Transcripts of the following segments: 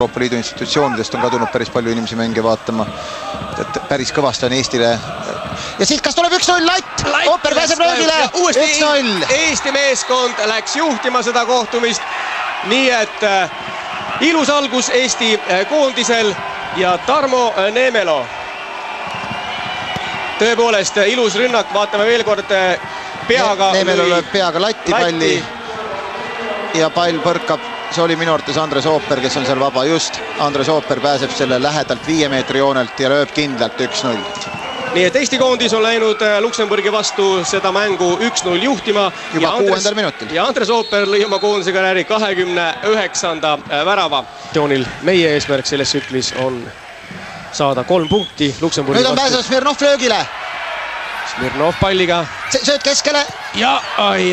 Euroopa Liidu institutsioonidest on kadunud päris palju inimesi mänge vaatama. Et päris kõvasti on Eestile. Ja siit kas tuleb 1-0 Latt? Ooper pääseb löögile. 1-0. Eesti meeskond läks juhtima seda kohtumist. Nii et ilus algus Eesti koondisel ja Tarmo Neemelo. Tõepoolest ilus rünnak, vaatame veel kord peaga. Neemelo lööb peaga Latti palli ja pall põrkab. See oli minu arvates Andres Ooper, kes on seal vaba just. Andres Ooper pääseb selle lähedalt 5 meetri joonelt ja lööb kindlalt 1-0. Nii et Eesti koondis on läinud Luksemburgi vastu seda mängu 1-0 juhtima. Juba 6. minutil. Ja Andres Ooper lõi oma koondise karjääri 29. värava. Meie eesmärk selles tsüklis on saada 3 punkti Luksemburgi vastu. Nüüd on pääseb Smirnov löögile. Smirnov palliga. Sööd keskele. Ja ai.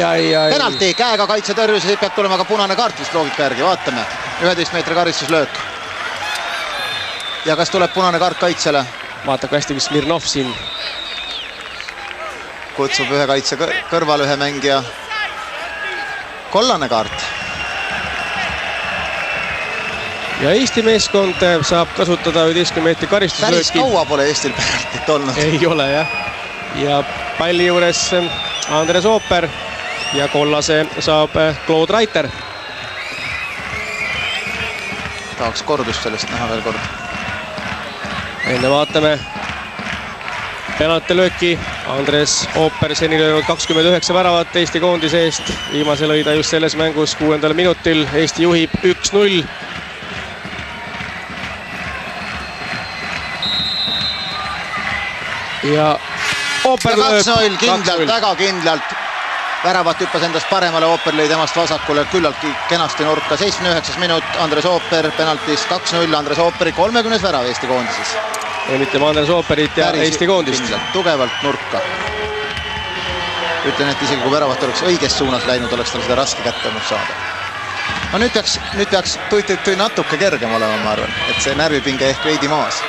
Penalti, käega kaitse tõrjus, peab tulema ka punane kaart vist loogika järgi, vaatame. 11 meetri karistuslöök. Ja kas tuleb punane kaart kaitsele? Vaata kui hästi, mis Smirnov siin kutsub ühe kaitse kõrval ühe mängija. Kollane kaart. Ja Eesti meeskond saab kasutada 11 meetri karistuslööki. Päris kaua pole Eestil penaltit olnud. Ei ole jah. Ja palli juures Andres Ooper ja kollase saab Claude Reiter. Tahaks kordust sellest näha veel kord. Enne vaatame penaltilööki. Andres Ooper seni löönud 29 väravat Eesti koondise eest. Viimase lõi ta just selles mängus 6. minutil. Eesti juhib 1-0. Ja Ooper lööb 2-0 kindlalt, väga kindlalt. Väravat hüppas endast paremale, Ooper lõi temast vasakule küllaltki kenasti nurka. 79. minut, Andres Ooper penaltis 2-0, Andres Ooperi 30. värav Eesti koondises. Õnnitleme Andres Ooperit ja päris Eesti koondist. Tugevalt nurka. Ütlen, et isegi kui väravat oleks õiges suunas läinud, oleks tal seda raske kätte olnud saada. No nüüd peaks natuke kergem olema, ma arvan, et see närvipinge ehk veidi maas.